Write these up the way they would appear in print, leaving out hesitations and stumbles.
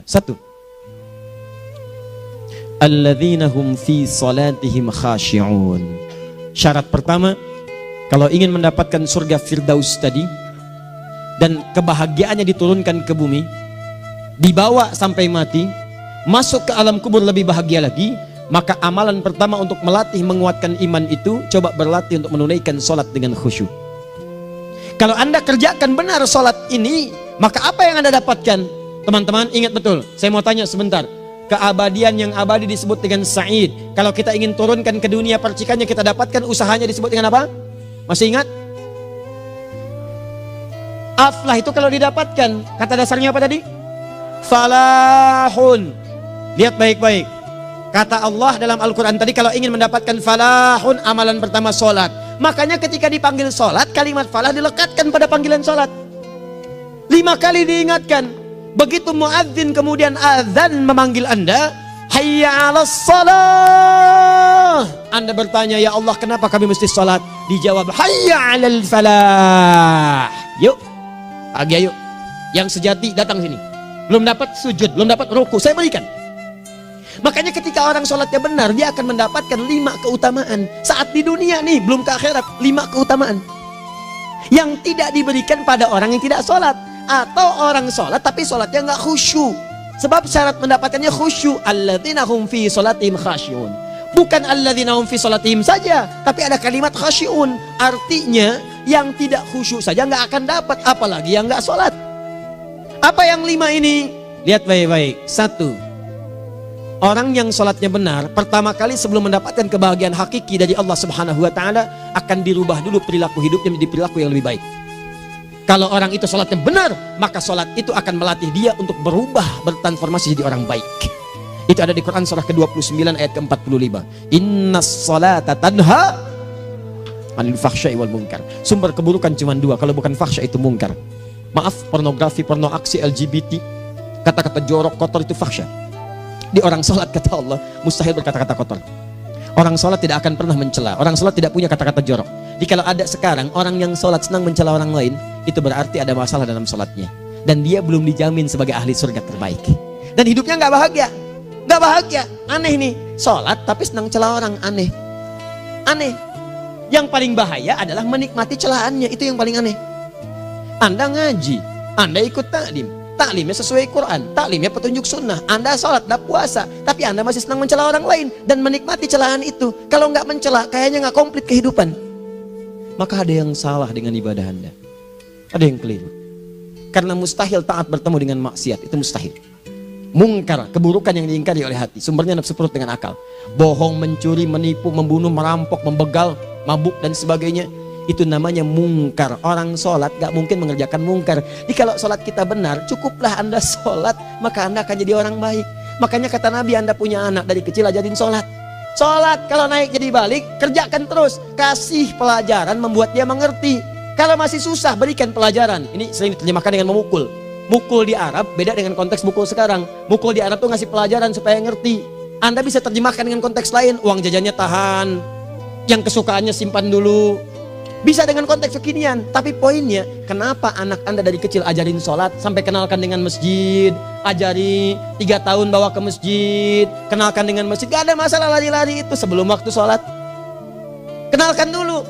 Satu, alladzina hum fi salatihim khashi'un. Syarat pertama, kalau ingin mendapatkan surga Firdaus tadi dan kebahagiaannya diturunkan ke bumi, dibawa sampai mati, masuk ke alam kubur lebih bahagia lagi, maka amalan pertama untuk melatih menguatkan iman itu, coba berlatih untuk menunaikan sholat dengan khusyuk. Kalau Anda kerjakan benar sholat ini, maka apa yang Anda dapatkan? Teman-teman ingat betul, saya mau tanya sebentar. Keabadian yang abadi disebut dengan sa'id. Kalau kita ingin turunkan ke dunia percikannya kita dapatkan, usahanya disebut dengan apa? Masih ingat? Aflah itu kalau didapatkan, kata dasarnya apa tadi? Falahun. Lihat baik-baik. Kata Allah dalam Al-Quran tadi, kalau ingin mendapatkan falahun, amalan pertama sholat. Makanya ketika dipanggil sholat, kalimat falah dilekatkan pada panggilan sholat. 5 kali diingatkan. Begitu muadzin kemudian azan memanggil Anda, hayya 'alas shalah. Anda bertanya, ya Allah kenapa kami mesti sholat? Dijawab, hayya 'alal falah. Yuk, pagi ayo. Yang sejati datang sini. Belum dapat sujud, belum dapat ruku, saya berikan. Makanya ketika orang sholatnya benar, dia akan mendapatkan 5 keutamaan. Saat di dunia nih, belum ke akhirat, 5 keutamaan yang tidak diberikan pada orang yang tidak sholat. Atau orang sholat tapi sholatnya nggak khusyuk. Sebab syarat mendapatkannya khusyuk. Alladzina hum fi sholatihim khasyi'un. Bukan alladzina hum fi sholatihim saja, tapi ada kalimat khasyi'un. Artinya yang tidak khusyuk saja nggak akan dapat, apalagi yang nggak sholat. Apa yang 5 ini? Lihat baik-baik. 1, orang yang sholatnya benar, pertama kali sebelum mendapatkan kebahagiaan hakiki dari Allah Subhanahu wa Ta'ala, akan dirubah dulu perilaku hidupnya menjadi perilaku yang lebih baik. Kalau orang itu sholatnya benar, maka sholat itu akan melatih dia untuk berubah, bertransformasi jadi orang baik. Itu ada di Quran surah ke-29 ayat ke-45. Innas sholata tanha anil fahsya'i wal munkar. Sumber keburukan cuma 2, kalau bukan fahsya itu munkar. Maaf, pornografi, porno aksi, LGBT, kata-kata jorok, kotor itu fahsya. Di orang sholat kata Allah, mustahil berkata-kata kotor. Orang sholat tidak akan pernah mencela. Orang sholat tidak punya kata-kata jorok. Jadi kalau ada sekarang orang yang sholat senang mencela orang lain, itu berarti ada masalah dalam sholatnya. Dan dia belum dijamin sebagai ahli surga terbaik. Dan hidupnya nggak bahagia. Nggak bahagia. Aneh nih. Sholat tapi senang celah orang. Aneh. Aneh. Yang paling bahaya adalah menikmati celahannya. Itu yang paling aneh. Anda ngaji. Anda ikut taklim. Taklimnya sesuai Quran, taklimnya petunjuk sunnah. Anda sholat, Anda puasa, tapi Anda masih senang mencela orang lain dan menikmati celahan itu. Kalau nggak mencela, kayaknya nggak komplit kehidupan. Maka ada yang salah dengan ibadah Anda. Ada yang keliru. Karena mustahil taat bertemu dengan maksiat, itu mustahil. Mungkar, keburukan yang diingkari oleh hati, sumbernya nafsu perut dengan akal. Bohong, mencuri, menipu, membunuh, merampok, membegal, mabuk dan sebagainya. Itu namanya mungkar. Orang sholat gak mungkin mengerjakan mungkar. Jadi kalau sholat kita benar, cukuplah Anda sholat, maka Anda akan jadi orang baik. Makanya kata Nabi, Anda punya anak dari kecil ajarin sholat. Sholat kalau naik jadi balik, kerjakan terus. Kasih pelajaran membuat dia mengerti. Kalau masih susah, berikan pelajaran. Ini sering diterjemahkan dengan memukul. Mukul di Arab beda dengan konteks mukul sekarang. Mukul di Arab tuh ngasih pelajaran supaya ngerti. Anda bisa terjemahkan dengan konteks lain. Uang jajannya tahan, yang kesukaannya simpan dulu. Bisa dengan konteks kekinian, tapi poinnya kenapa anak Anda dari kecil ajarin sholat, sampai kenalkan dengan masjid, ajari 3 tahun bawa ke masjid, kenalkan dengan masjid, gak ada masalah lari-lari itu sebelum waktu sholat. Kenalkan dulu.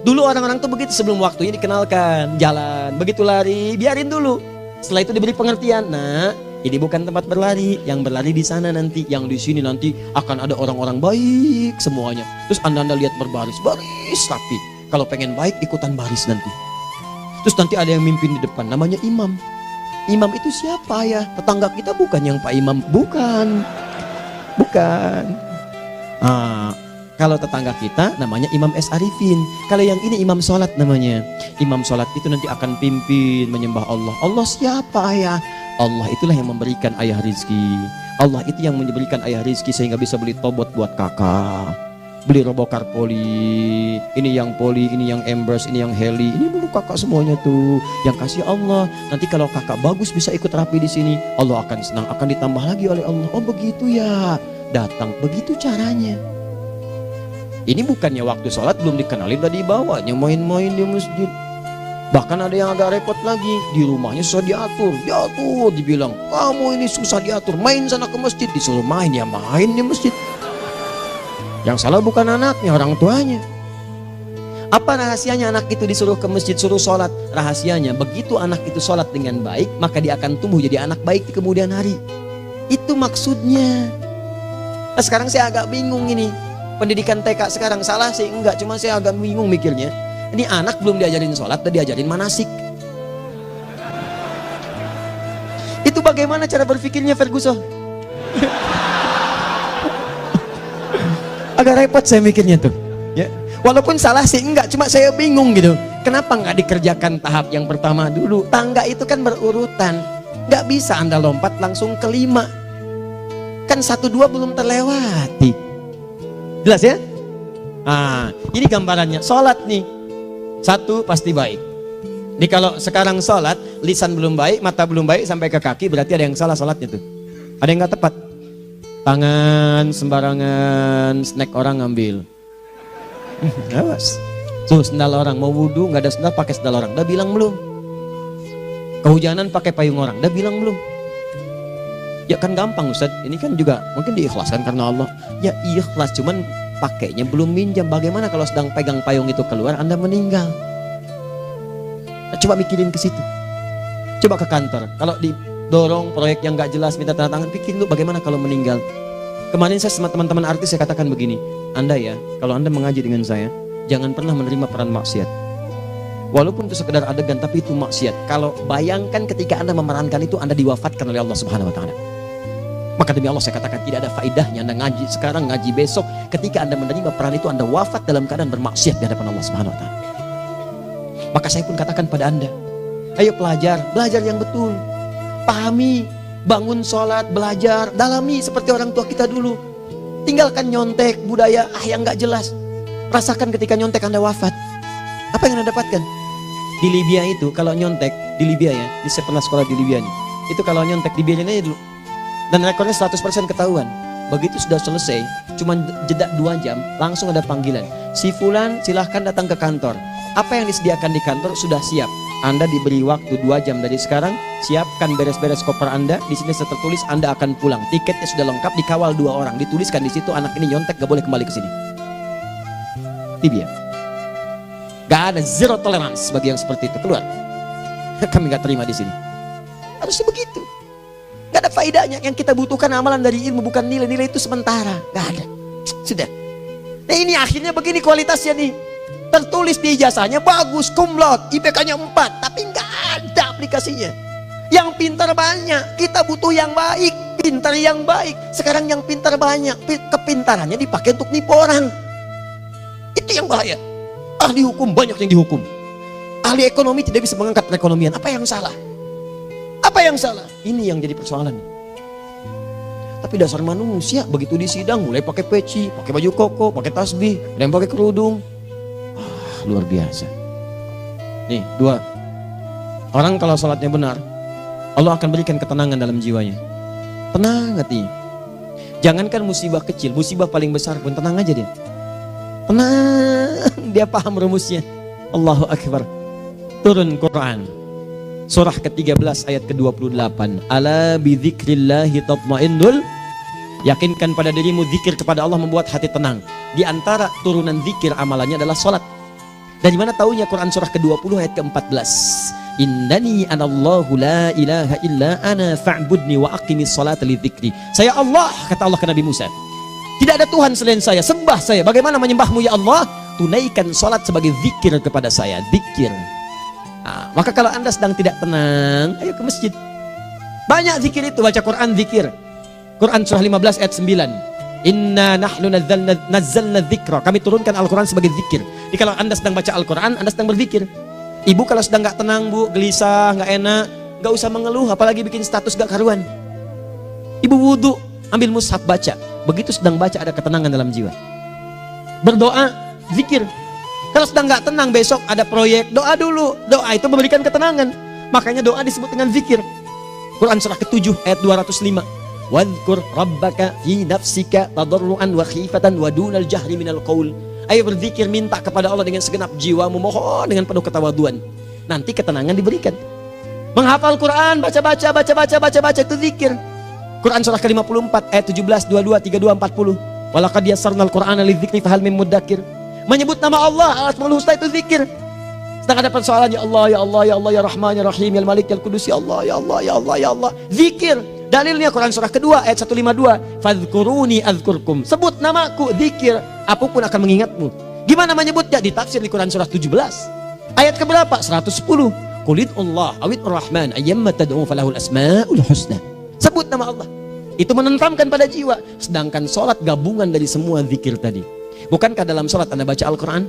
Dulu orang-orang tuh begitu, sebelum waktunya dikenalkan, jalan, begitu lari, biarin dulu. Setelah itu diberi pengertian, nah ini bukan tempat berlari, yang berlari di sana nanti, yang di sini nanti akan ada orang-orang baik semuanya. Terus Anda lihat berbaris, baris rapi. Kalau pengen baik ikutan baris nanti. Terus nanti ada yang mimpin di depan, namanya imam. Imam itu siapa ya? Tetangga kita bukan yang Pak Imam, bukan. Bukan. Kalau tetangga kita namanya Imam S. Arifin. Kalau yang ini imam sholat namanya. Imam sholat itu nanti akan pimpin menyembah Allah. Allah siapa ya? Allah itulah yang memberikan ayah rizki. Allah itu yang memberikan ayah rizki sehingga bisa beli tobot buat kakak. Beli robokar poli, ini yang poli, ini yang embers, ini yang heli, ini dulu kakak semuanya tuh yang kasih Allah. Nanti kalau kakak bagus bisa ikut rapi di sini, Allah akan senang, akan ditambah lagi oleh Allah. Oh begitu ya, datang begitu caranya. Ini bukannya waktu sholat belum dikenalin udah dibawanya main-main di masjid. Bahkan ada yang agak repot lagi, di rumahnya susah diatur, dibilang, kamu ini susah diatur, main sana ke masjid, disuruh main, ya main di masjid. Yang salah bukan anaknya, orang tuanya. Apa rahasianya anak itu disuruh ke masjid, suruh sholat? Rahasianya, begitu anak itu sholat dengan baik, maka dia akan tumbuh jadi anak baik di kemudian hari. Itu maksudnya. Nah, sekarang saya agak bingung ini, pendidikan TK sekarang salah sih? Enggak, cuma saya agak bingung mikirnya. Ini anak belum diajarin sholat, udah diajarin manasik. Itu bagaimana cara berpikirnya Ferguson? Agak repot saya mikirnya tuh. Ya. Walaupun salah sih enggak, cuma saya bingung gitu. Kenapa nggak dikerjakan tahap yang pertama dulu? Tangga itu kan berurutan. Nggak bisa Anda lompat langsung ke 5. Kan 1, 2 belum terlewati. Jelas ya? Nah, ini gambarannya. Sholat nih. 1 pasti baik. Jadi kalau sekarang sholat, lisan belum baik, mata belum baik, sampai ke kaki, berarti ada yang salah sholatnya tuh. Ada yang nggak tepat. Tangan sembarangan, snack orang ngambil. Awas. Tuh sendal orang, mau wudhu nggak ada sendal, pakai sendal orang. Udah bilang belum? Kehujanan pakai payung orang. Udah bilang belum? Ya kan gampang Ustaz. Ini kan juga mungkin diikhlaskan karena Allah. Ya ikhlas, cuman pakainya belum minjam. Bagaimana kalau sedang pegang payung itu keluar, Anda meninggal? Nah, coba mikirin ke situ. Coba ke kantor. Kalau didorong proyek yang nggak jelas, minta tanda tangan, pikirin dulu bagaimana kalau meninggal. Kemarin saya sama teman-teman artis saya katakan begini, Anda ya, kalau Anda mengaji dengan saya, jangan pernah menerima peran maksiat. Walaupun itu sekedar adegan, tapi itu maksiat. Kalau bayangkan ketika Anda memerankan itu, Anda diwafatkan oleh Allah Subhanahu Wa Taala. Maka demi Allah saya katakan tidak ada faedahnya Anda ngaji sekarang, ngaji besok. Ketika Anda menerima peran itu, Anda wafat dalam keadaan bermaksiat di hadapan Allah Subhanahu Wa Taala. Maka saya pun katakan pada Anda, ayo belajar yang betul, pahami, bangun sholat, belajar, dalami seperti orang tua kita dulu. Tinggalkan nyontek, budaya yang nggak jelas. Rasakan ketika nyontek Anda wafat. Apa yang Anda dapatkan? Di Libya itu kalau nyontek, di Libya ya, saya pernah sekolah di Libya nih. Itu kalau nyontek di Libya aja dulu. Dan rekornya 100% ketahuan. Begitu sudah selesai, cuma jeda 2 jam, langsung ada panggilan. Si Fulan silahkan datang ke kantor. Apa yang disediakan di kantor sudah siap. Anda diberi waktu 2 jam dari sekarang, siapkan beres-beres koper Anda. Di sini tertulis Anda akan pulang. Tiketnya sudah lengkap, dikawal 2 orang. Dituliskan di situ anak ini nyontek gak boleh kembali ke sini. Libya. Gak ada, zero tolerance bagi yang seperti itu. Keluar. Kami gak terima di sini. Harusnya begitu. Gak ada faedahnya. Yang kita butuhkan amalan dari ilmu, bukan nilai-nilai itu sementara. Gak ada. Sudah. Nah ini akhirnya begini kualitasnya nih. Tertulis di ijazahnya bagus, cum laude, IPK-nya 4, tapi nggak ada aplikasinya. Yang pintar banyak, kita butuh yang baik, pintar yang baik. Sekarang yang pintar banyak, kepintarannya dipakai untuk nipu orang. Itu yang bahaya. Ahli hukum banyak yang dihukum. Ahli ekonomi tidak bisa mengangkat perekonomian. Apa yang salah? Apa yang salah? Ini yang jadi persoalan. Tapi dasar manusia begitu di sidang mulai pakai peci, pakai baju koko, pakai tasbih, dan pakai kerudung. Luar biasa. Nih 2. Orang kalau sholatnya benar, Allah akan berikan ketenangan dalam jiwanya. Tenang hatinya. Jangankan musibah kecil, musibah paling besar pun tenang aja dia. Tenang, dia paham rumusnya. Allahu Akbar. Turun Quran. Surah ke-13 ayat ke-28. Ala bidzikrillahi tatmainnul. Yakinkan pada dirimu, zikir kepada Allah membuat hati tenang. Di antara turunan zikir amalannya adalah sholat. Dari mana taunya? Quran surah ke-20 ayat ke-14. Innani anallahu la ilaha illa ana fa'budni wa aqimis salata lidzikri. Saya Allah, kata Allah ke Nabi Musa. Tidak ada Tuhan selain saya, sembah saya. Bagaimana menyembahmu ya Allah? Tunaikan salat sebagai zikir kepada saya, zikir. Nah, maka kalau Anda sedang tidak tenang, ayo ke masjid. Banyak zikir itu, baca Quran zikir. Quran surah 15 ayat 9. Inna nahnu nazzalna dzikra. Kami turunkan Al-Quran sebagai zikir. Jadi kalau Anda sedang baca Al-Quran, Anda sedang berzikir. Ibu kalau sedang gak tenang bu, gelisah, gak enak, gak usah mengeluh, apalagi bikin status gak karuan. Ibu wudhu, ambil mushaf baca. Begitu sedang baca ada ketenangan dalam jiwa. Berdoa, zikir. Kalau sedang gak tenang besok ada proyek, doa dulu. Doa itu memberikan ketenangan. Makanya doa disebut dengan zikir. Quran surah ke-7 ayat 205. Wadhkur rabbaka fi nafsika tadarruan wa khifatan wa dunal jahri minal qaul. Ayo berzikir, minta kepada Allah dengan segenap jiwamu, mohon dengan penuh ketawaduan. nanti ketenangan diberikan. Menghafal Quran, baca itu zikir. Quran surah ke-54 ayat 17, 22, 32, 40. Walaqad yassarnal Qur'ana lidzikri fahal mim muddakir. Menyebut nama Allah, Al-Asmaul Husna itu zikir. Sedang ada persoalan, ya Allah, ya Allah, ya Allah, ya Rahman, ya Rahim, ya Malik, ya Qudus, ya Allah, ya Allah, ya Allah, ya Allah. Zikir. Dalilnya Quran surah kedua ayat 152. Fadhkuruni azkurkum. Sebut namaku, zikir. Apapun akan mengingatmu. Gimana menyebutnya? Ditafsir di Quran surah 17. Ayat keberapa? 110. Qulid Allah awid Rahman ayyamma tad'u falahul asmaul husna. Sebut nama Allah. Itu menenteramkan pada jiwa. Sedangkan sholat gabungan dari semua zikir tadi. Bukankah dalam sholat Anda baca Al-Quran?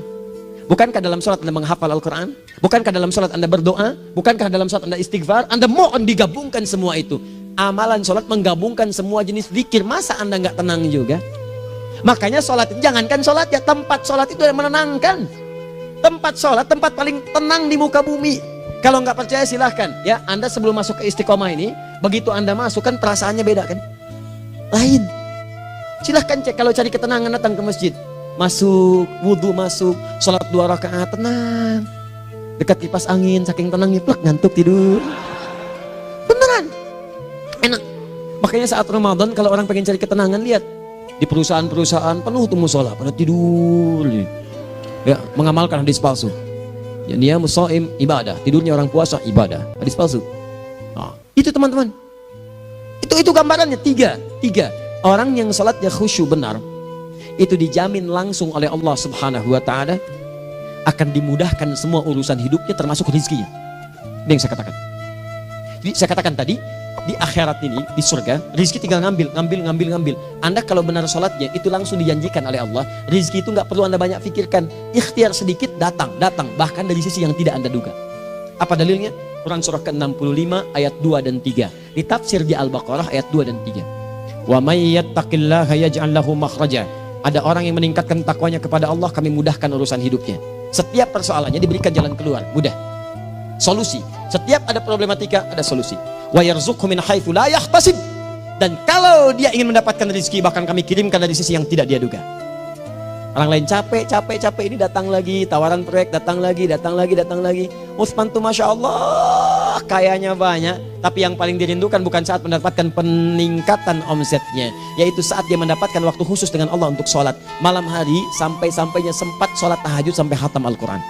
Bukankah dalam sholat Anda menghafal Al-Quran? Bukankah dalam sholat Anda berdoa? Bukankah dalam sholat Anda istighfar? Anda mohon digabungkan semua itu. Amalan sholat menggabungkan semua jenis zikir. Masa Anda nggak tenang juga? Makanya sholat, jangankan sholat ya, tempat sholat itu yang menenangkan. Tempat sholat, tempat paling tenang di muka bumi. Kalau nggak percaya silahkan ya, Anda sebelum masuk ke Istiqomah ini, begitu Anda masuk kan perasaannya beda kan? Lain. Silahkan cek, kalau cari ketenangan datang ke masjid. Masuk, wudhu masuk, sholat 2 rakaat tenang. Dekat kipas angin, saking tenangnya plek ngantuk tidur. Beneran, enak. Makanya saat Ramadan kalau orang pengen cari ketenangan, lihat di perusahaan-perusahaan penuh tuh musola pada tidur. Ya, mengamalkan hadis palsu. Ya, dia musoim ibadah, tidurnya orang puasa ibadah, hadis palsu. Nah, itu teman-teman. Itu gambarannya tiga. Orang yang salatnya khusyuk benar, itu dijamin langsung oleh Allah Subhanahu wa Ta'ala akan dimudahkan semua urusan hidupnya termasuk rezekinya. Ini yang saya katakan. Jadi saya katakan tadi, di akhirat ini, di surga, rezeki tinggal ngambil. Anda kalau benar sholatnya, itu langsung dijanjikan oleh Allah. Rezeki itu nggak perlu Anda banyak pikirkan. Ikhtiar sedikit, datang. Bahkan dari sisi yang tidak Anda duga. Apa dalilnya? Quran surah ke-65 ayat 2 dan 3. Ditafsir di Al-Baqarah ayat 2 dan 3. Wa may yattaqillaha yaj'al lahu makhraja. Ada orang yang meningkatkan takwanya kepada Allah, kami mudahkan urusan hidupnya. Setiap persoalannya diberikan jalan keluar, mudah. Solusi. Setiap ada problematika, ada solusi. Wa yarzuqhu min haitsu la yahtasib. Dan kalau dia ingin mendapatkan rezeki, bahkan kami kirimkan dari sisi yang tidak dia duga. Orang lain capek ini datang lagi, tawaran proyek datang lagi. Utsman tuh Masya Allah, kayanya banyak. Tapi yang paling dirindukan bukan saat mendapatkan peningkatan omsetnya, yaitu saat dia mendapatkan waktu khusus dengan Allah untuk sholat. Malam hari sampai-sampainya sempat sholat tahajud sampai khatam Al-Quran.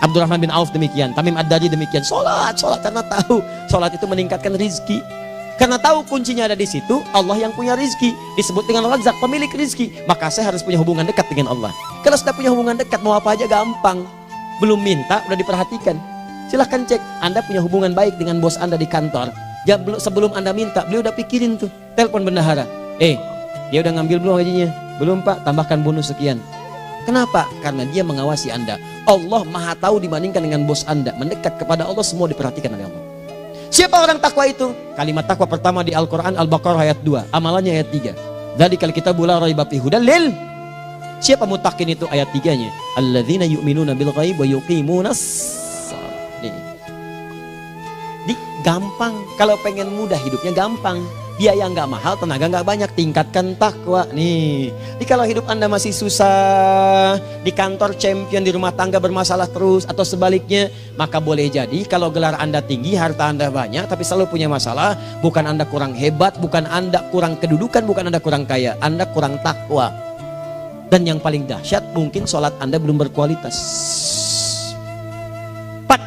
Abdurrahman bin Auf demikian, Tamim Ad-Dari demikian. Sholat karena tahu sholat itu meningkatkan rizki. Karena tahu kuncinya ada di situ, Allah yang punya rizki. Disebut dengan Razak, pemilik rizki. Maka saya harus punya hubungan dekat dengan Allah. Kalau sudah punya hubungan dekat, mau apa aja gampang. Belum minta, udah diperhatikan. Silahkan cek, Anda punya hubungan baik dengan bos Anda di kantor. Sebelum Anda minta, beliau udah pikirin tuh. Telepon bendahara. Dia udah ngambil belum gajinya? Belum Pak, tambahkan bonus sekian. Kenapa? Karena dia mengawasi Anda. Allah maha tahu dibandingkan dengan bos Anda. Mendekat kepada Allah, semua diperhatikan oleh Allah. Siapa orang takwa itu? Kalimat takwa pertama di Al-Quran Al-Baqarah ayat 2, amalannya ayat 3. Dzalikal kitabu la raiba fihi hudal lil. Siapa mutakin itu ayat 3-nya? Alladzina yu'minuna bil ghaib wa yuqimunas shalah. Di gampang, kalau pengen mudah hidupnya gampang. Biaya nggak mahal, tenaga nggak banyak, tingkatkan takwa nih. Jadi kalau hidup Anda masih susah, di kantor champion, di rumah tangga bermasalah terus, atau sebaliknya, maka boleh jadi kalau gelar Anda tinggi, harta Anda banyak, tapi selalu punya masalah. Bukan Anda kurang hebat, bukan Anda kurang kedudukan, bukan Anda kurang kaya, Anda kurang takwa. Dan yang paling dahsyat, mungkin sholat Anda belum berkualitas. 4.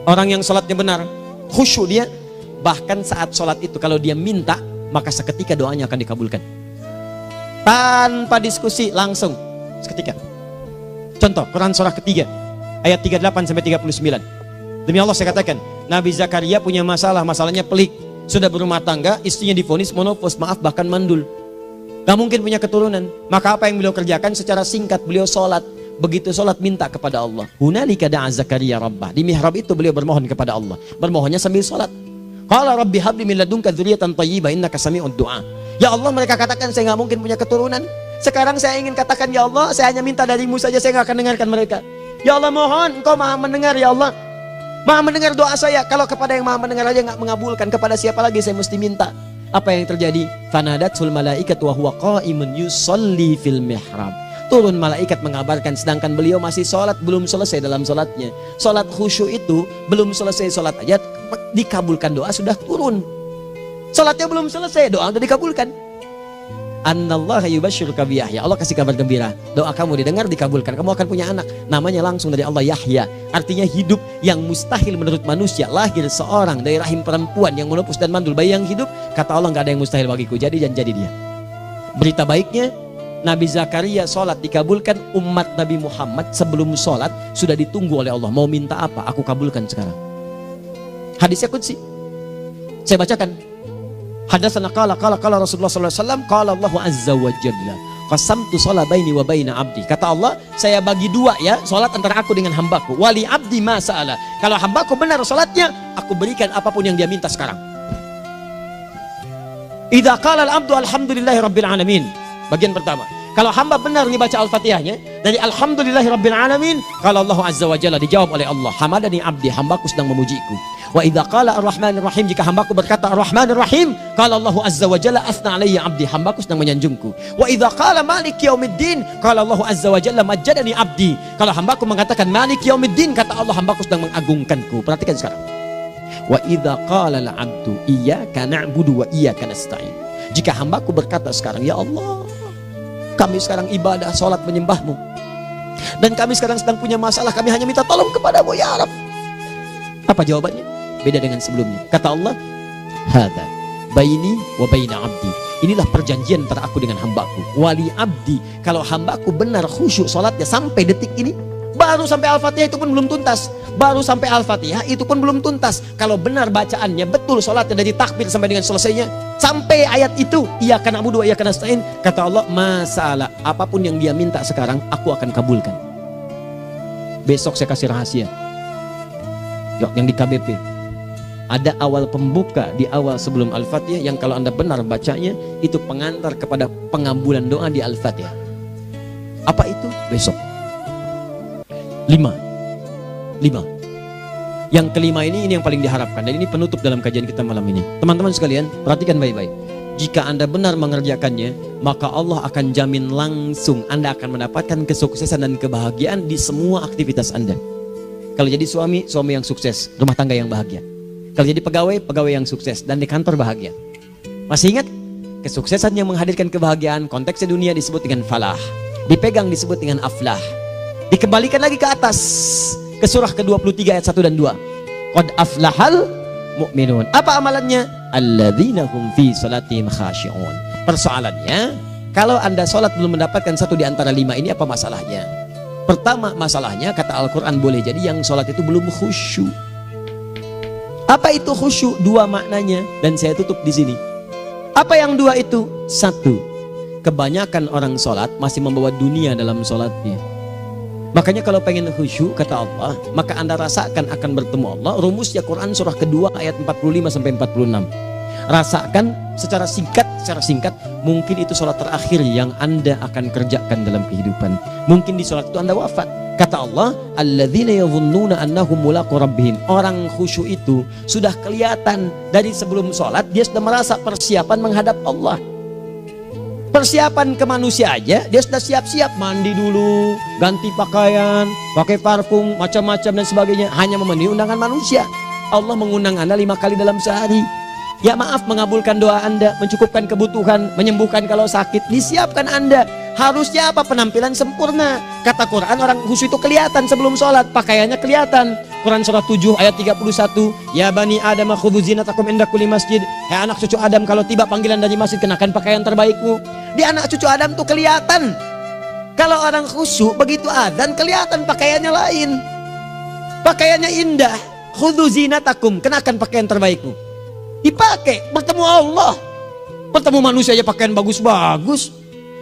Orang yang sholatnya benar, khusyuk dia. Bahkan saat sholat itu kalau dia minta, maka seketika doanya akan dikabulkan. Tanpa diskusi, langsung seketika. Contoh, Quran surah ketiga ayat 38 sampai 39. Demi Allah saya katakan, Nabi Zakaria punya masalah, masalahnya pelik. Sudah berumah tangga, istrinya divonis monopos, maaf bahkan mandul. Gak mungkin punya keturunan. Maka apa yang beliau kerjakan? Secara singkat beliau sholat. Begitu sholat minta kepada Allah. Hunalika da'a Zakaria rabbah. Di mihrab itu beliau bermohon kepada Allah. Bermohonnya sambil sholat. Qala rabbi habli min ladunka dzurriyyatan thayyibah innaka sami'ud du'a. Ya Allah, mereka katakan saya nggak mungkin punya keturunan. Sekarang saya ingin katakan, ya Allah, saya hanya minta darimu saja, saya nggak akan dengarkan mereka. Ya Allah, mohon Engkau maha mendengar, ya Allah. Maha mendengar doa saya. Kalau kepada yang maha mendengar aja nggak mengabulkan, kepada siapa lagi saya mesti minta? Apa yang terjadi? Fanadatul malaikatu wa huwa qa'imun yusolli fil mihrab. turun malaikat mengabarkan, sedangkan beliau masih sholat, belum selesai dalam sholatnya. Sholat khusyuk itu belum selesai sholat aja dikabulkan, doa sudah turun. Sholatnya belum selesai, doa sudah dikabulkan. Annallaha yubashshiruka bi Yahya. Allah kasih kabar gembira, doa kamu didengar, dikabulkan, kamu akan punya anak, namanya langsung dari Allah Yahya, artinya hidup yang mustahil menurut manusia. Lahir seorang dari rahim perempuan yang menepus dan mandul, bayi yang hidup, kata Allah nggak ada yang mustahil bagiku, jadi dan jadi dia. Berita baiknya, Nabi Zakaria sholat dikabulkan. Umat Nabi Muhammad sebelum sholat sudah ditunggu oleh Allah, mau minta apa aku kabulkan sekarang. Hadisnya qudsi, saya bacakan. Hadatsana qala Rasulullah sallallahu alaihi wasallam, qala Allahu azza wa jalla, qasamtu shalah baini wa baina abdi. Kata Allah, saya bagi dua ya salat antara aku dengan hambaku. Wali abdi ma sa'ala. Kalau hambaku benar salatnya, aku berikan apapun yang dia minta sekarang. Idza qala al-abdu alhamdulillahi rabbil alamin. Bagian pertama, kalau hamba benar dibaca Al-Fatihahnya dari alhamdulillahi rabbil alamin, kalau Allah azza wa jalla dijawab oleh Allah, hamadani abdi, hambaku sedang memujiku. Wa idza qala ar-rahmanir rahim, jika hambaku berkata ar-rahmanir rahim, qala Allah azza wa jalla athna alayya abdi, hambaku sedang menyanjungku. Wa idza qala maliki yaumiddin, qala Allah azza wa jalla majjadani abdi, kalau hambaku mengatakan maliki yaumiddin, kata Allah hambaku sedang mengagungkanku. Perhatikan sekarang. Wa idza qala al-abdu iyyaka na'budu wa iyyaka nasta'in, jika hambaku berkata sekarang, ya Allah, kami sekarang ibadah, salat menyembahmu, dan kami sekarang sedang punya masalah, kami hanya minta tolong kepadamu ya Rabb. Apa jawabannya? Beda dengan sebelumnya. Kata Allah, hadza baini wa baina abdi, inilah perjanjian antara aku dengan hambaku. Wali abdi, kalau hambaku benar khusyuk salatnya sampai detik ini, baru sampai Al-Fatihah itu pun belum tuntas, baru sampai Al-Fatihah itu pun belum tuntas. Kalau benar bacaannya betul, salatnya dari takbir sampai dengan selesainya, sampai ayat itu iyyaka na'budu wa iyyaka nasta'in, kata Allah, masalah apapun yang dia minta sekarang aku akan kabulkan. Besok saya kasih rahasia yang di KBP. Ada awal pembuka di awal sebelum Al-Fatihah yang kalau Anda benar bacanya itu pengantar kepada pengabulan doa di Al-Fatihah. Apa itu? Besok. 5. Yang kelima ini yang paling diharapkan, dan ini penutup dalam kajian kita malam ini. Teman-teman sekalian, perhatikan baik-baik. Jika Anda benar mengerjakannya, maka Allah akan jamin langsung Anda akan mendapatkan kesuksesan dan kebahagiaan di semua aktivitas Anda. Kalau jadi suami, suami yang sukses, rumah tangga yang bahagia. Kalau jadi pegawai, pegawai yang sukses, dan di kantor bahagia. Masih ingat? Kesuksesan yang menghadirkan kebahagiaan, konteksnya dunia disebut dengan falah, dipegang disebut dengan aflah. Dikembalikan lagi ke atas, ke surah ke-23 ayat 1 dan 2. Qad aflahal mu'minun. Apa amalannya? Alladzina hum fi salatihim khashi'un. Persoalannya, kalau Anda salat belum mendapatkan satu di antara 5 ini, apa masalahnya? Pertama masalahnya, kata Al-Quran, boleh jadi yang salat itu belum khusyuk. Apa itu khusyuk? 2 maknanya, dan saya tutup di sini. Apa yang 2 itu? 1, kebanyakan orang salat masih membawa dunia dalam salatnya. Makanya kalau pengen khusyuk, kata Allah, maka Anda rasakan akan bertemu Allah. Rumusnya Quran surah kedua ayat 45 sampai 46. Rasakan secara singkat, mungkin itu sholat terakhir yang Anda akan kerjakan dalam kehidupan. Mungkin di sholat itu Anda wafat. Kata Allah, alladzina yadhunnuna annahum mulaqu rabbihim. Orang khusyuk itu sudah kelihatan dari sebelum sholat, dia sudah merasa persiapan menghadap Allah. Persiapan ke manusia aja, dia sudah siap-siap, mandi dulu, ganti pakaian, pakai parfum, macam-macam dan sebagainya, hanya memenuhi undangan manusia. Allah mengundang Anda 5 kali dalam sehari. Ya maaf, mengabulkan doa Anda, mencukupkan kebutuhan, menyembuhkan kalau sakit, disiapkan Anda. Harusnya apa? Penampilan sempurna. Kata Quran, orang khusyuk itu kelihatan sebelum sholat, pakaiannya kelihatan. Quran surah 7 ayat 31, ya bani Adam khudzu zinatakum inda kulli masjid. Hai anak cucu Adam, kalau tiba panggilan dari masjid, kenakan pakaian terbaikmu. Di anak cucu Adam tuh kelihatan. Kalau orang khusyuk begitu adzan kelihatan pakaiannya lain. Pakaiannya indah. Khudzu zinatakum, kenakan pakaian terbaikmu. Dipakai bertemu Allah. Bertemu manusia aja pakaian bagus-bagus.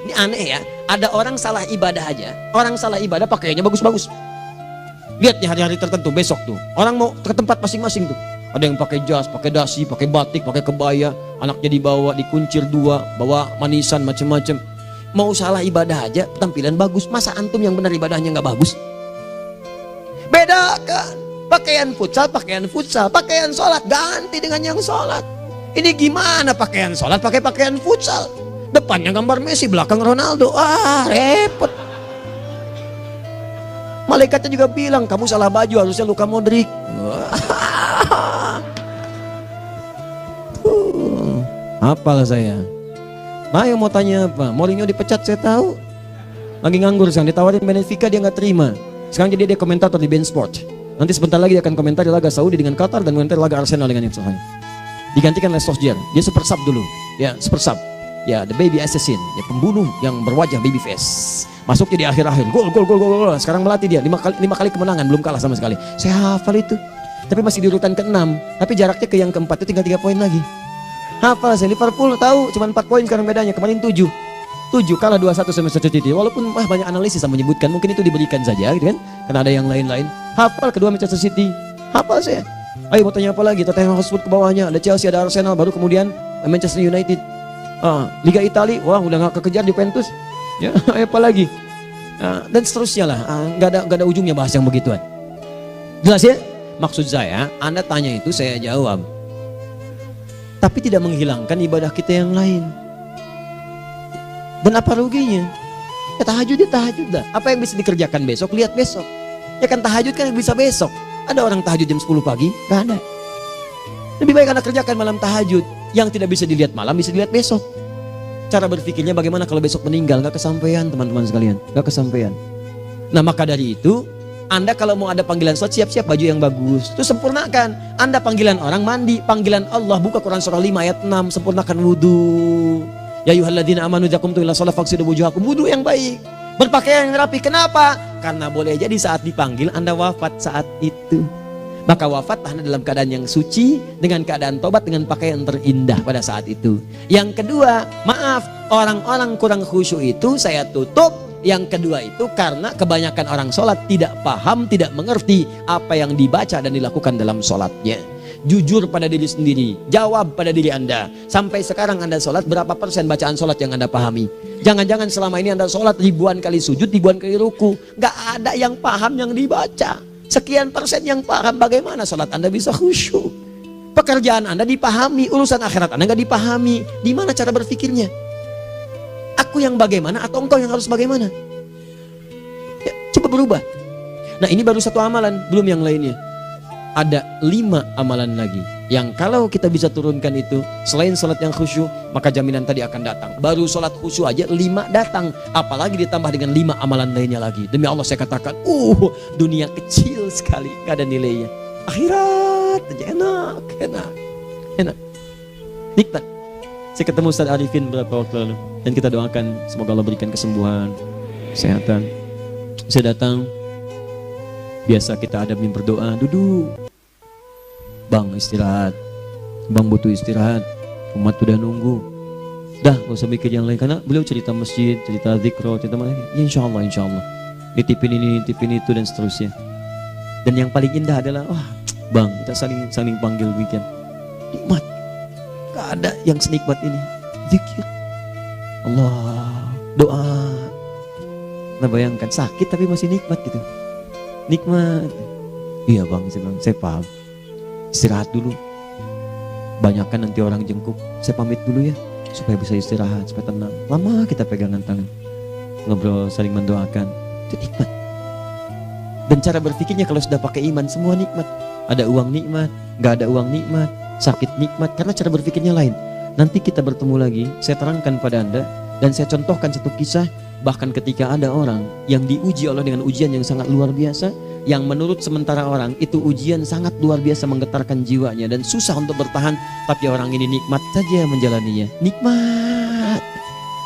Ini aneh ya. Ada orang salah ibadah aja. Orang salah ibadah pakaiannya bagus-bagus. Lihat nih hari-hari tertentu besok tuh. Orang mau ke tempat masing-masing tuh. Ada yang pakai jas, pakai dasi, pakai batik, pakai kebaya. Anaknya dibawa, dikuncir 2, bawa manisan macam-macam. Mau salah ibadah aja, tampilan bagus. Masa antum yang benar ibadahnya nggak bagus? Bedakan. Pakaian futsal, pakaian sholat ganti dengan yang sholat. Ini gimana pakaian sholat pakai pakaian futsal? Depannya gambar Messi, belakang Ronaldo. Ah, repot. Malaikatnya juga bilang, kamu salah baju, harusnya Luka Modric. Apalah saya. Ayo mau tanya apa? Mourinho dipecat saya tahu. Lagi nganggur sekarang, ditawarin Benfica dia nggak terima. Sekarang jadi dia komentator di beIN Sport. Nanti sebentar lagi dia akan komentari laga Saudi dengan Qatar dan komentari laga Arsenal dengan Ipswich. Digantikan oleh Solskjaer. Dia super sub dulu. Ya, super sub. Ya, the baby assassin, ya pembunuh yang berwajah baby face. Masuknya di akhir-akhir. Gol. Sekarang melatih dia 5 kali kemenangan, belum kalah sama sekali. Saya hafal itu. Tapi masih di urutan ke-6, tapi jaraknya ke yang keempat itu tinggal 3 poin lagi. Hafal saya. Liverpool tahu cuma 4 poin sekarang bedanya, kemarin 7 kalah 2-1 sama Manchester City. Walaupun banyak analisis yang menyebutkan mungkin itu diberikan saja gitu kan, karena ada yang lain-lain. Hafal kedua Manchester City, hafal saya. Ayo mau tanya apa lagi? Tottenham Hotspur ke bawahnya, ada Chelsea, ada Arsenal, baru kemudian Manchester United. Liga Italia, wah udah gak kekejar Juventus. Ya, ayo apa lagi? Dan seterusnya lah. Gak ada ujungnya bahas yang begituan. Jelas ya? Maksud saya, Anda tanya itu saya jawab. Tapi tidak menghilangkan ibadah kita yang lain. Dan apa ruginya? Ya tahajud dah. Apa yang bisa dikerjakan besok, lihat besok. Ya kan tahajud kan bisa besok. Ada orang tahajud jam 10 pagi? Gak ada. Lebih baik Anda kerjakan malam tahajud. Yang tidak bisa dilihat malam bisa dilihat besok. Cara berpikirnya bagaimana kalau besok meninggal? Gak kesampaian teman-teman sekalian. Gak kesampaian. Nah maka dari itu, Anda kalau mau ada panggilan sholat, siap-siap baju yang bagus. Itu sempurnakan. Anda panggilan orang mandi, panggilan Allah, buka Quran surah 5 ayat 6, sempurnakan wudhu. Ya ayyuhalladzina amanu idza qumtum ila shalah faghsilu wujuhakum, wudu yang baik, berpakaian yang rapi. Kenapa? Karena boleh jadi saat dipanggil Anda wafat saat itu. Maka wafat Anda dalam keadaan yang suci, dengan keadaan tobat, dengan pakaian terindah pada saat itu. Yang kedua, maaf, orang-orang kurang khusyuk itu saya tutup. Yang kedua itu karena kebanyakan orang sholat tidak paham, tidak mengerti apa yang dibaca dan dilakukan dalam sholatnya. Jujur pada diri sendiri, jawab pada diri Anda. Sampai sekarang Anda sholat, berapa persen bacaan sholat yang Anda pahami? Jangan-jangan selama ini Anda sholat ribuan kali sujud, ribuan kali ruku, gak ada yang paham yang dibaca. Sekian persen yang paham, bagaimana sholat Anda bisa khusyuk? Pekerjaan Anda dipahami, urusan akhirat Anda gak dipahami. Di mana cara berpikirnya? Aku yang bagaimana atau engkau yang harus bagaimana? Ya, coba berubah. Nah ini baru satu amalan, belum yang lainnya. Ada 5 amalan lagi yang kalau kita bisa turunkan itu, selain sholat yang khusyuk, maka jaminan tadi akan datang. Baru sholat khusyuk aja 5 datang, apalagi ditambah dengan 5 amalan lainnya lagi. Demi Allah saya katakan, dunia kecil sekali, gak ada nilainya. Akhirat aja enak, nikmat. Saya ketemu Ustaz Arifin beberapa waktu lalu, dan kita doakan semoga Allah berikan kesembuhan, kesehatan. Saya datang, biasa kita adamin berdoa, duduk. Bang istirahat, bang butuh istirahat, umat udah nunggu. Dah gak usah mikir yang lain, karena beliau cerita masjid, cerita zikro, cerita mana. Ya insya Allah. Nitipin ini, nitipin itu dan seterusnya. Dan yang paling indah adalah, bang kita saling panggil weekend. Nikmat, gak ada yang senikmat ini. Zikir, Allah, doa. Nah bayangkan sakit tapi masih nikmat gitu. Nikmat. Iya bang, saya paham. Istirahat dulu. Banyakkan nanti orang jengkuk. Saya pamit dulu ya, supaya bisa istirahat, supaya tenang. Lama kita pegangan tangan, ngobrol, saling mendoakan. Itu nikmat. Dan cara berpikirnya kalau sudah pakai iman, semua nikmat. Ada uang nikmat, gak ada uang nikmat, sakit nikmat. Karena cara berpikirnya lain. Nanti kita bertemu lagi, saya terangkan pada Anda. Dan saya contohkan satu kisah. Bahkan ketika ada orang yang diuji Allah dengan ujian yang sangat luar biasa, yang menurut sementara orang itu ujian sangat luar biasa menggetarkan jiwanya dan susah untuk bertahan, tapi orang ini nikmat saja menjalaninya. Nikmat.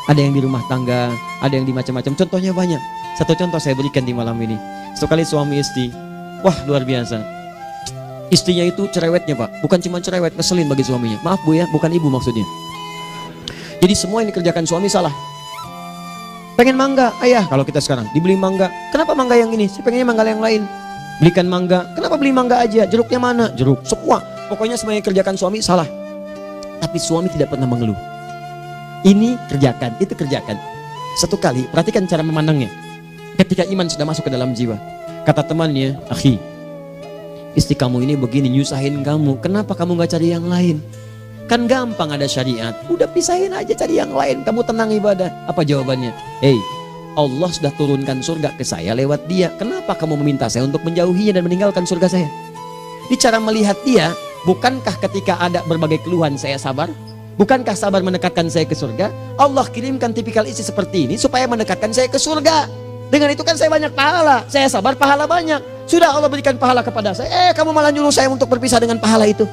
Ada yang di rumah tangga, ada yang di macam-macam. Contohnya banyak. Satu contoh saya berikan di malam ini. Sekali suami istri, wah luar biasa. Istrinya itu cerewetnya Pak, bukan cuma cerewet, ngeselin bagi suaminya. Maaf Bu ya, bukan ibu maksudnya. Jadi semua yang dikerjakan suami salah. Pengen mangga, ayah kalau kita sekarang dibeli mangga. Kenapa mangga yang ini? Saya pengennya mangga yang lain. Belikan mangga. Kenapa beli mangga aja? Jeruknya mana? Jeruk. Semua. Pokoknya semua yang kerjakan suami salah. Tapi suami tidak pernah mengeluh. Ini kerjakan, itu kerjakan. Satu kali, perhatikan cara memandangnya. Ketika iman sudah masuk ke dalam jiwa. Kata temannya, akhi, istri kamu ini begini, nyusahin kamu. Kenapa kamu gak cari yang lain? Kan gampang ada syariat. Udah pisahin aja, cari yang lain. Kamu tenang ibadah. Apa jawabannya? Hey, Allah sudah turunkan surga ke saya lewat dia. Kenapa kamu meminta saya untuk menjauhinya dan meninggalkan surga saya? Di cara melihat dia, bukankah ketika ada berbagai keluhan saya sabar? Bukankah sabar mendekatkan saya ke surga? Allah kirimkan tipikal istri seperti ini supaya mendekatkan saya ke surga. Dengan itu kan saya banyak pahala. Saya sabar, pahala banyak. Sudah Allah berikan pahala kepada saya. Kamu malah nyuruh saya untuk berpisah dengan pahala itu.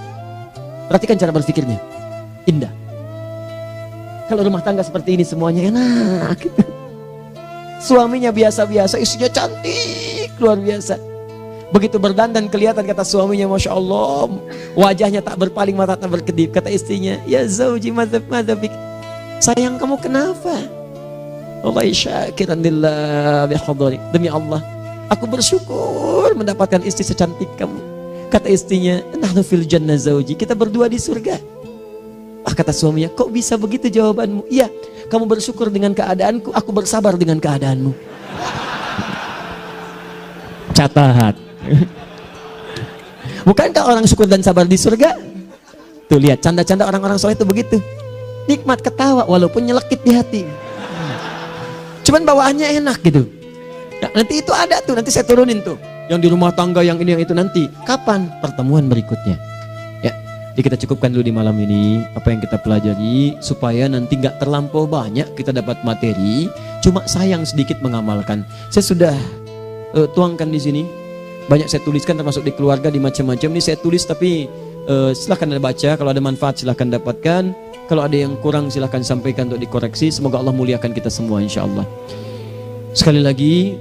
Perhatikan cara berpikirnya. Indah. Kalau rumah tangga seperti ini semuanya enak gitu. Suaminya biasa-biasa, istrinya cantik, luar biasa. Begitu berdandan kelihatan, kata suaminya, Masya Allah, wajahnya tak berpaling, mata tak berkedip. Kata istrinya, ya zauji madzabik, sayang kamu kenapa? Allah syakiran lillah bihadari. Demi Allah, aku bersyukur mendapatkan istri secantik kamu. Kata istrinya, nahnu fil jannah zauji, kita berdua di surga. Kata suaminya, kok bisa begitu jawabanmu? Iya, kamu bersyukur dengan keadaanku, aku bersabar dengan keadaanmu. Catat. Bukankah orang syukur dan sabar di surga? Tuh lihat, canda-canda orang-orang soleh itu begitu. Nikmat ketawa walaupun nyelekit di hati. Cuman bawaannya enak gitu. Nah, nanti itu ada tuh, nanti saya turunin tuh. Yang di rumah tangga, yang ini, yang itu nanti. Kapan? Pertemuan berikutnya. Ya, jadi kita cukupkan dulu di malam ini apa yang kita pelajari supaya nanti nggak terlampau banyak kita dapat materi. Cuma sayang sedikit mengamalkan. Saya sudah tuangkan di sini. Banyak saya tuliskan termasuk di keluarga, di macam-macam. Ini saya tulis tapi silahkan Anda baca. Kalau ada manfaat silahkan dapatkan. Kalau ada yang kurang silahkan sampaikan untuk dikoreksi. Semoga Allah muliakan kita semua insya Allah. Sekali lagi,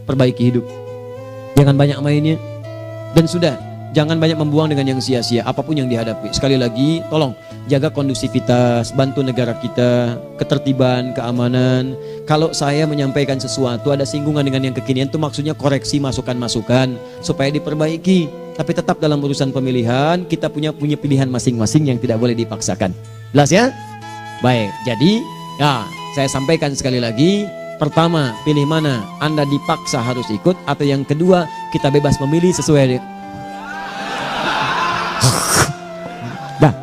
perbaiki hidup. Jangan banyak mainnya. Dan sudah, jangan banyak membuang dengan yang sia-sia apapun yang dihadapi. Sekali lagi, tolong jaga kondusivitas, bantu negara kita, ketertiban, keamanan. Kalau saya menyampaikan sesuatu ada singgungan dengan yang kekinian, itu maksudnya koreksi masukan-masukan supaya diperbaiki. Tapi tetap dalam urusan pemilihan kita punya pilihan masing-masing yang tidak boleh dipaksakan. Jelas ya? Baik, jadi ya saya sampaikan sekali lagi. Pertama, pilih mana? Anda dipaksa harus ikut, atau yang kedua, kita bebas memilih sesuai. Dah.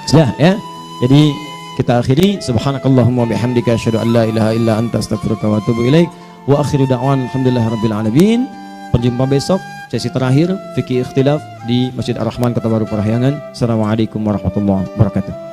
Sudah ya. Jadi kita akhiri. Subhanakallahumma bihamdika asyhadu an la ilaha illa anta astaghfiruka wa atubu ilaik. Wa akhiru da'wan alhamdulillahirabbil alamin. Berjumpa besok sesi terakhir fikih ikhtilaf di Masjid Ar-Rahman Kota Baru Parahyangan. Assalamualaikum warahmatullahi wabarakatuh.